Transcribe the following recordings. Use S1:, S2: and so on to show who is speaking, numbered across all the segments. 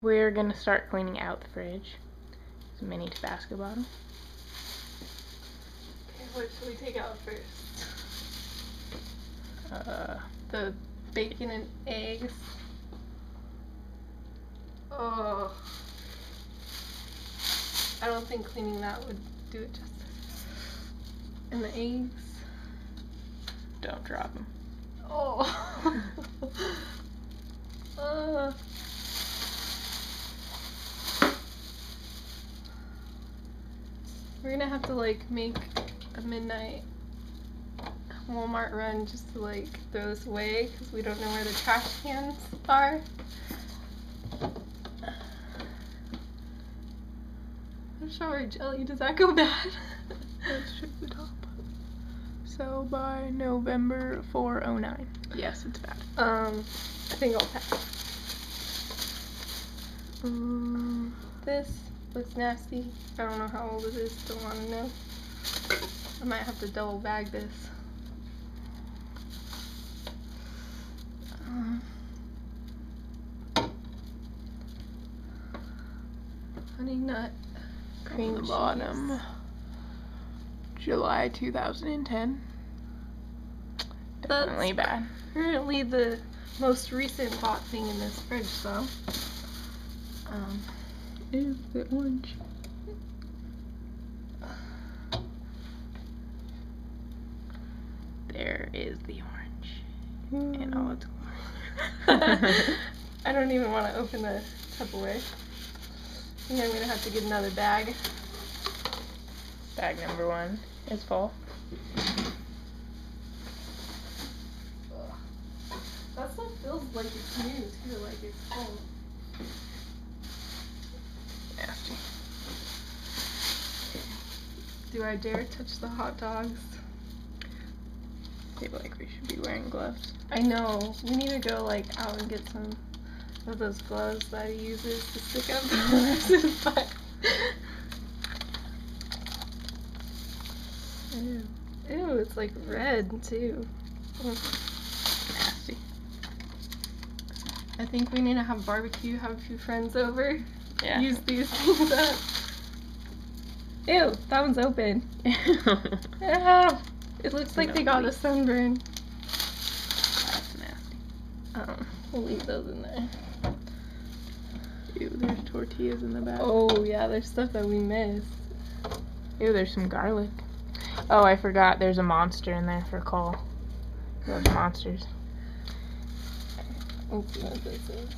S1: We're gonna start cleaning out the fridge. It's a mini Tabasco bottle.
S2: Okay, what should we take out first? The bacon and eggs. Oh, I don't think cleaning that would do it justice. And the eggs.
S1: Don't drop them.
S2: Oh. We're gonna have to like make a midnight Walmart run just to like throw this away because we don't know where the trash cans are. Strawberry jelly, does that go bad?
S1: Let's check the top. So by November 409. Yes, it's bad.
S2: I think I'll pass. This looks nasty. I don't know how old it is, don't want to know. I might have to double bag this. Honey nut cream
S1: On the bottom.
S2: cheese.
S1: July 2010. Definitely bad.
S2: Currently the most recent hot thing in this fridge, though.
S1: Is the orange. There is the orange. And all its glory.
S2: I don't even want to open the Tupperware. I think I'm going to have to get another bag.
S1: Bag number 1 is full.
S2: That stuff feels like it's new too, like it's full.
S1: Nasty.
S2: Do I dare touch the hot dogs?
S1: I feel like we should be wearing gloves.
S2: I know. We need to go like out and get some of those gloves that he uses to stick up the horse's butt. Ew. Ew, it's like red too.
S1: Nasty.
S2: I think we need to have barbecue, have a few friends over,
S1: Yeah.
S2: use these things up. Ew, that one's open. Ah, it looks like they got a sunburn.
S1: That's nasty.
S2: We'll leave those in there.
S1: Ew, there's tortillas in the back.
S2: Oh yeah, there's stuff that we missed.
S1: Ew, there's some garlic. Oh, I forgot. There's a monster in there for Cole. He loves monsters.
S2: Let's see what this is.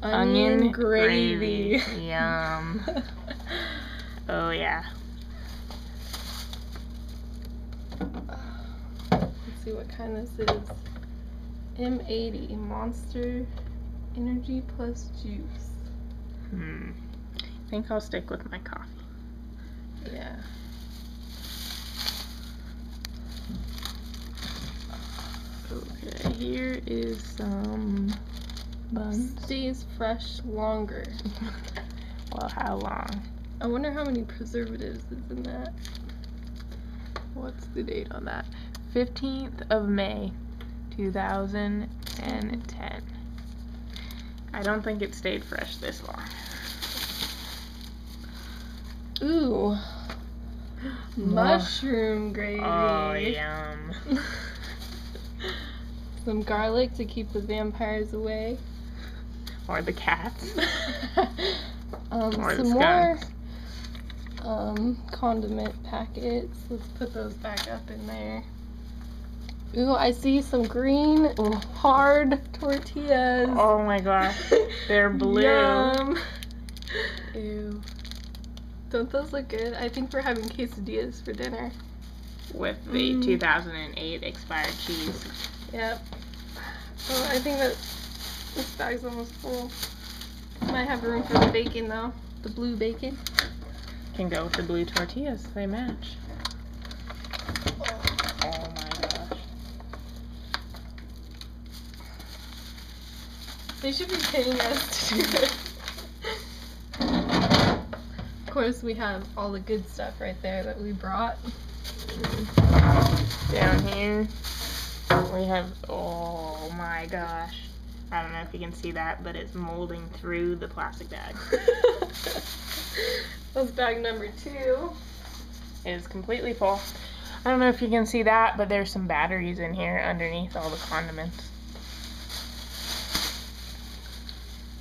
S1: Onion
S2: gravy.
S1: Yum. Oh yeah.
S2: Let's see what kind this is. M80 Monster Energy Plus Juice.
S1: I think I'll stick with my coffee.
S2: Yeah.
S1: Okay, here is some buns.
S2: Stays fresh longer.
S1: Well, how long?
S2: I wonder how many preservatives is in that.
S1: What's the date on that? 15th of May, 2010. I don't think it stayed fresh this long.
S2: Ooh. Mushroom gravy.
S1: Oh, yum.
S2: Some garlic to keep the vampires away.
S1: Or the cats. Or the
S2: some more
S1: skunks.
S2: condiment packets. Let's put those back up in there. Ooh, I see some green hard tortillas.
S1: Oh my gosh, they're blue.
S2: Yum.
S1: Ew.
S2: Don't those look good? I think we're having quesadillas for dinner.
S1: With the 2008 expired cheese.
S2: Yep. Oh, I think that this bag's almost full. Might have room for the bacon though. The blue bacon.
S1: Can go with the blue tortillas, they match. Oh my gosh.
S2: They should be paying us to do this. Of course, we have all the good stuff right there that we brought.
S1: Down here, we have, oh my gosh, I don't know if you can see that, but it's molding through the plastic bag.
S2: That's bag number 2.
S1: It is completely full. I don't know if you can see that, but there's some batteries in here underneath all the condiments.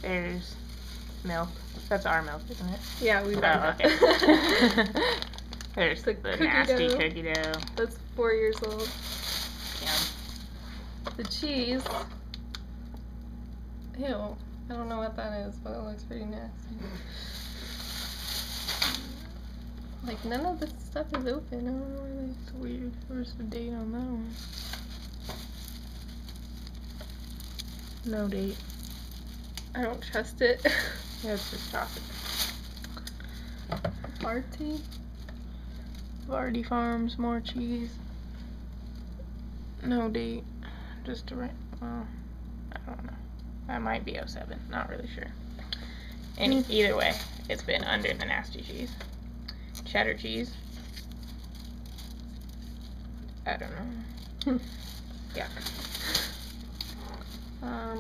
S1: There's milk. That's our milk, isn't it?
S2: Yeah, we bought
S1: okay.
S2: that.
S1: There's the
S2: cookie
S1: nasty
S2: dough.
S1: cookie dough.
S2: That's 4 years old.
S1: Yeah.
S2: The cheese. Ew. I don't know what that is, but it looks pretty nasty. Like, none of this stuff is open. I don't know why they...
S1: It's weird. Where's the date on that one? No date.
S2: I don't trust it.
S1: Yeah, it's just chocolate.
S2: Barty?
S1: Vardy Farms, more cheese. No date. Just a well, I don't know. That might be 07. Not really sure. Either way, it's been under the nasty cheese. Cheddar cheese. I don't know. Yuck.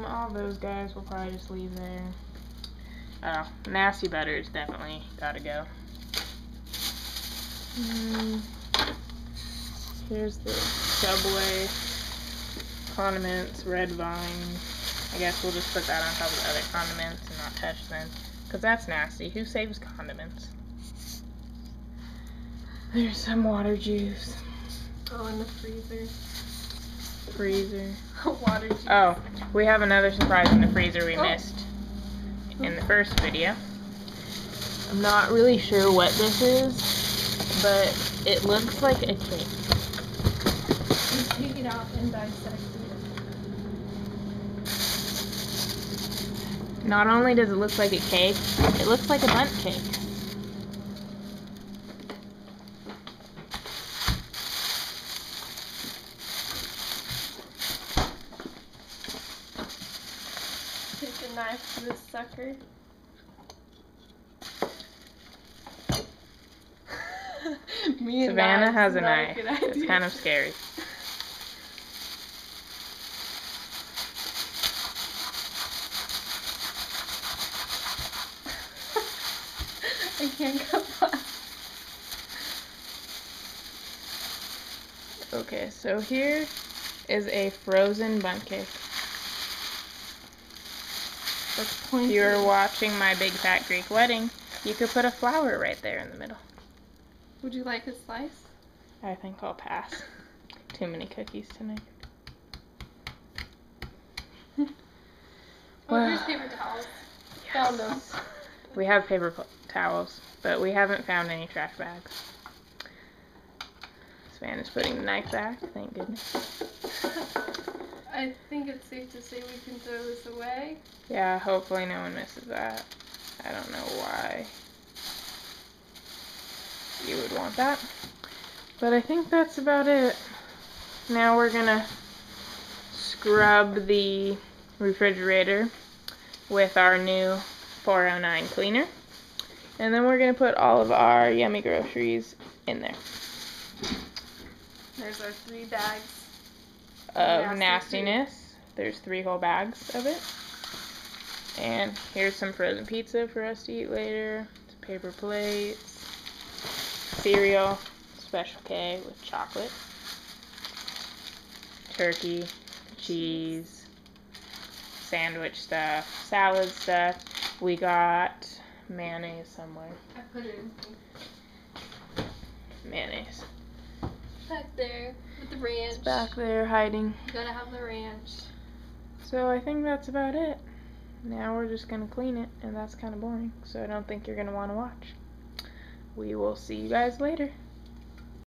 S1: All those guys we'll probably just leave there. Oh, nasty butters definitely gotta go. Here's the Subway condiments, red vine. I guess we'll just put that on top of the other condiments and not touch them, because that's nasty. Who saves condiments? There's some water juice.
S2: Oh, in the freezer.
S1: Freezer.
S2: Water juice.
S1: Oh, we have another surprise in the freezer we missed in the first video. I'm not really sure what this is, but it looks like a cake.
S2: Just take it out and dissect it.
S1: Not only does it look like a cake, it looks like a bundt cake.
S2: Take a knife to this sucker. Me and
S1: Savannah has a
S2: not
S1: knife.
S2: good
S1: It's
S2: idea.
S1: kind of scary.
S2: I can't cut that.
S1: Okay, so here is a frozen bundt cake.
S2: That's
S1: If you were watching My Big Fat Greek Wedding, you could put a flower right there in the middle.
S2: Would you like a slice?
S1: I think I'll pass. Too many cookies tonight.
S2: Oh, here's paper towels. Found them.
S1: We have paper towels, but we haven't found any trash bags. Savannah's putting the knife back, thank goodness.
S2: I think it's safe to say we can throw this away.
S1: Yeah, hopefully no one misses that. I don't know why you would want that. But I think that's about it. Now we're gonna scrub the refrigerator with our new 409 cleaner. And then we're gonna put all of our yummy groceries in there.
S2: There's our 3 bags.
S1: Of nastiness. There's 3 whole bags of it. And here's some frozen pizza for us to eat later. Some paper plates. Cereal. Special K with chocolate. Turkey. Cheese. Sandwich stuff. Salad stuff. We got mayonnaise somewhere.
S2: I put it in
S1: Mayonnaise.
S2: back there with the ranch.
S1: It's back there hiding.
S2: You gotta have the ranch.
S1: So I think that's about it. Now we're just gonna clean it, and that's kind of boring, so I don't think you're gonna want to watch. We will see you guys later.